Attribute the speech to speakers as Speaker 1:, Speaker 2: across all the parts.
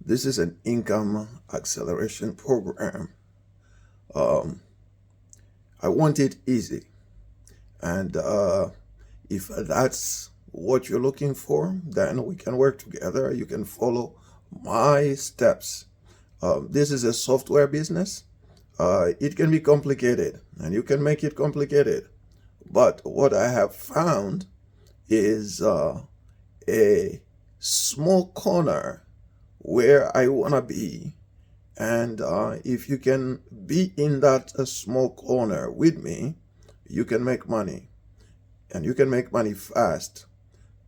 Speaker 1: This is an income acceleration program. Um, I want it easy. And if that's what you're looking for, then we can work together. You can follow my steps. This is a software business. It can be complicated, and you can make it complicated. But what I have found is a small corner where I want to be. And if you can be in that small corner with me, you can make money. And you can make money fast.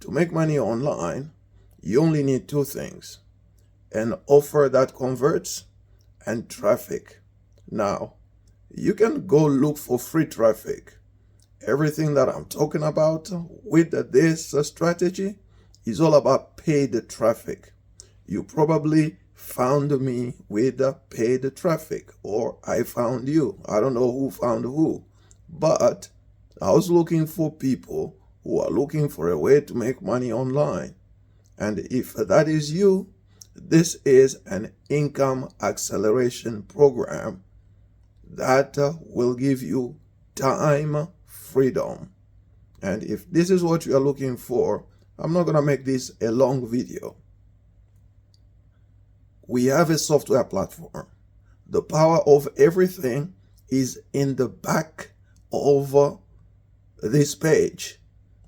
Speaker 1: To make money online, you only need two things: an offer that converts and traffic. Now, you can go look for free traffic. Everything that I'm talking about with this strategy is all about paid traffic. You probably found me with paid traffic, or I found you. I don't know who found who, but I was looking for people who are looking for a way to make money online. And if that is you, this is an income acceleration program that will give you time freedom. And if this is what you are looking for, I'm not going to make this a long video. We have a software platform. The power of everything is in the back of this page.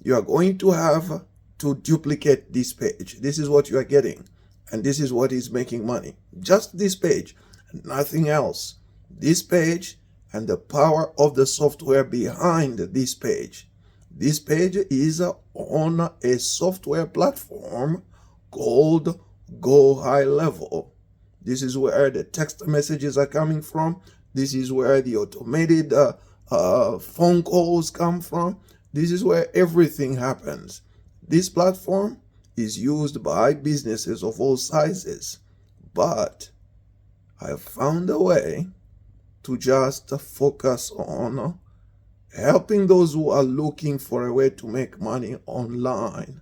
Speaker 1: You are going to have to duplicate this page. This is what you are getting, and this is what is making money. Just this page, nothing else. This page and the power of the software behind this page. This page is on a software platform called Go High Level. This is where the text messages are coming from. This is where the automated phone calls come from. This is where everything happens. This platform is used by businesses of all sizes, but I have found a way to just focus on helping those who are looking for a way to make money online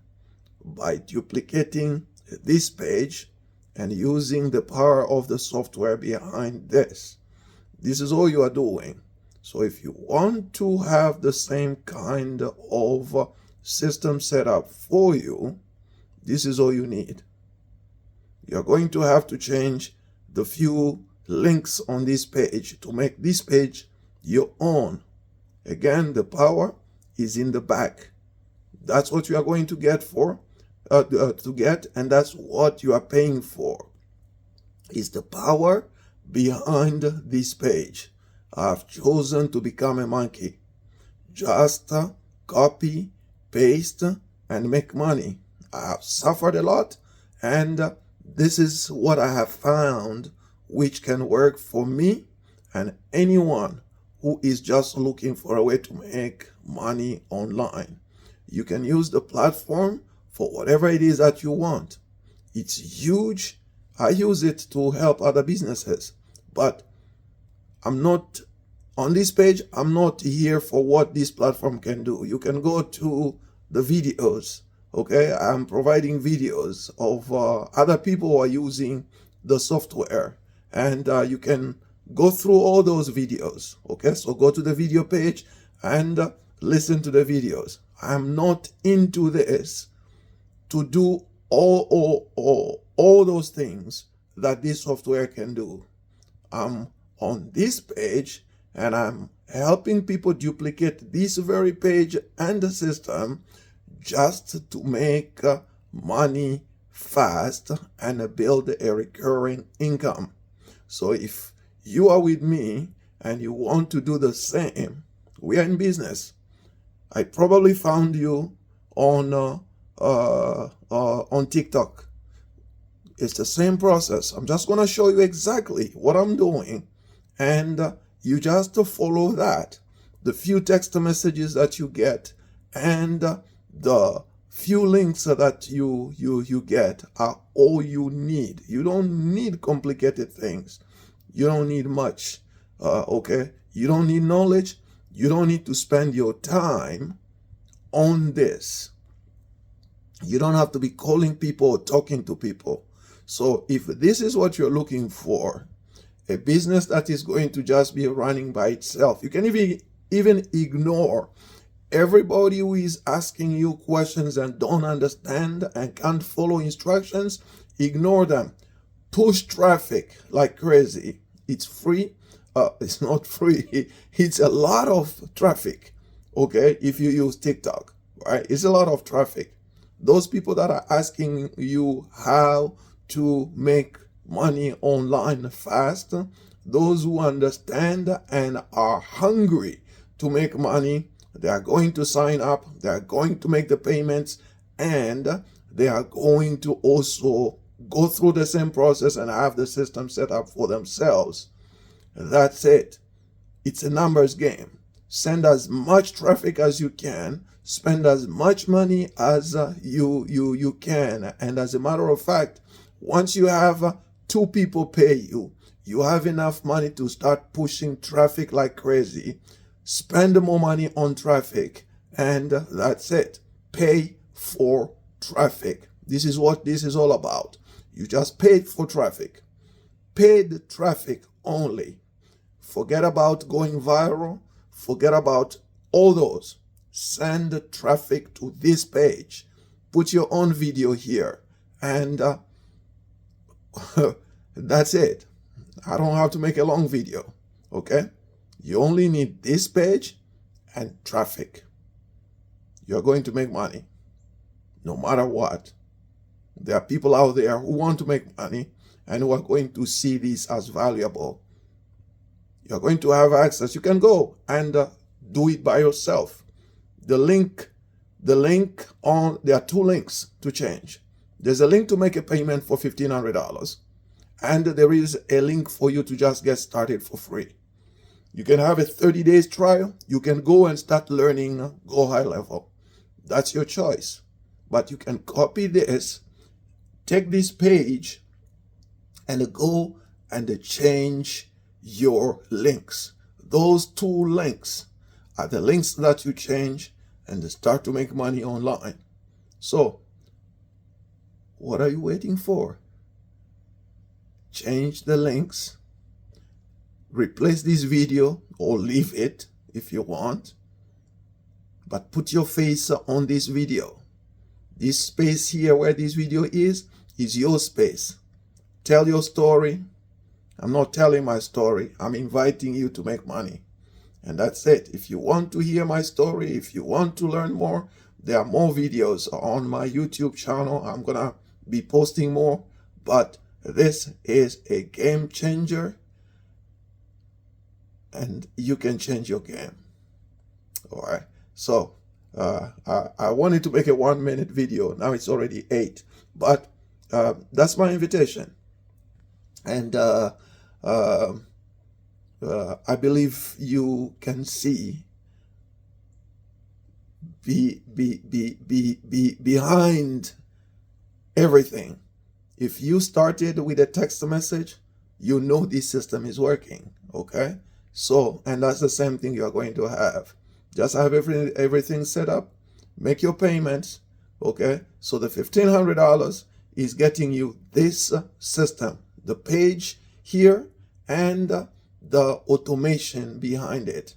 Speaker 1: by duplicating this page and using the power of the software behind this. This is all you are doing. So if you want to have the same kind of system set up for you, this is all you need. You're going to have to change the few links on this page to make this page your own. Again, the power is in the back. That's what you are going to get and that's what you are paying for. Is the power behind this page. I've chosen to become a monkey. Just copy, paste, and make money. I have suffered a lot, and this is what I have found which can work for me and anyone who is just looking for a way to make money online. You can use the platform for whatever it is that you want. It's huge. I use it to help other businesses, but I'm not on this page. I'm not here for what this platform can do. You can go to the videos. Okay, I'm providing videos of other people who are using the software, and you can go through all those videos. Okay, so go to the video page and listen to the videos. I'm not into this to do all those things that this software can do. I'm on this page and I'm helping people duplicate this very page and the system just to make money fast and build a recurring income. So if you are with me and you want to do the same, we are in business. I probably found you on TikTok. It's the same process. I'm just going to show you exactly what I'm doing, and you just follow that. The few text messages that you get and the few links that you get are all you need. You don't need complicated things. You don't need much. Okay? You don't need knowledge. You don't need to spend your time on this. You don't have to be calling people or talking to people. So if this is what you're looking for, a business that is going to just be running by itself, you can even ignore everybody who is asking you questions and don't understand and can't follow instructions. Ignore them. Push traffic like crazy. It's free. It's not free. It's a lot of traffic. Okay, if you use TikTok, right? It's a lot of traffic. Those people that are asking you how to make money online fast, those who understand and are hungry to make money, they are going to sign up, they are going to make the payments, and they are going to also go through the same process and have the system set up for themselves. That's it. It's a numbers game. Send as much traffic as you can, spend as much money as you can, and as a matter of fact, once you have 2 people pay you, you have enough money to start pushing traffic like crazy. Spend more money on traffic, and that's it. Pay for traffic. This is what this is all about. You just paid for traffic. Paid traffic only. Forget about going viral. Forget about all those. Send traffic to this page. Put your own video here, and that's it. I don't have to make a long video. Okay? You only need this page and traffic. You're going to make money no matter what. There are people out there who want to make money and who are going to see this as valuable. You're going to have access. You can go and do it by yourself. The link on, there are 2 links to change. There's a link to make a payment for $1,500, and there is a link for you to just get started for free. You can have a 30 days trial. You can go and start learning, go high level. That's your choice. But you can copy this, take this page, and go and change your links. Those 2 links are the links that you change and start to make money online. So, what are you waiting for? Change the links. Replace this video or leave it if you want. But put your face on this video. This space here where this video is your space. Tell your story. I'm not telling my story. I'm inviting you to make money. And that's it. If you want to hear my story, if you want to learn more, there are more videos on my YouTube channel. I'm going to be posting more. But this is a game changer. And you can change your game. All right. So I wanted to make a 1-minute video. Now it's already 8. But that's my invitation. And I believe you can see behind everything. If you started with a text message, you know this system is working. Okay. So, and that's the same thing you're going to have. Just have everything set up, make your payments, okay? So the $1,500 is getting you this system, the page here and the automation behind it,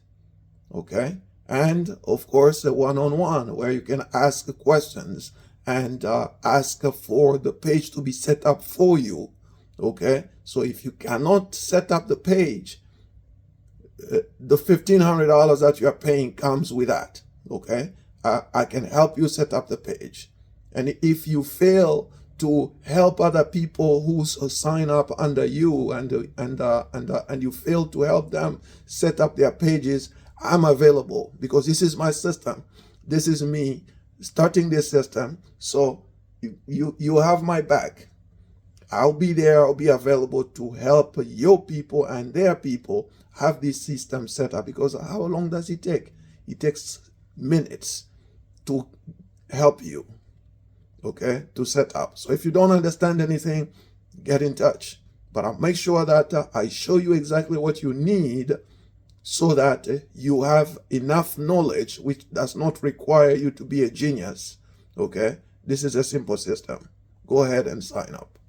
Speaker 1: okay? And of course, a one-on-one where you can ask questions and ask for the page to be set up for you, okay? So if you cannot set up the page, the $1,500 that you are paying comes with that, okay? I can help you set up the page. And if you fail to help other people who sign up under you and you fail to help them set up their pages, I'm available because this is my system. This is me starting this system. So you have my back. I'll be there. I'll be available to help your people and their people have this system set up, because how long does it take? It takes minutes to help you, okay, to set up. So if you don't understand anything, get in touch. But I'll make sure that I show you exactly what you need so that you have enough knowledge, which does not require you to be a genius, okay? This is a simple system. Go ahead and sign up.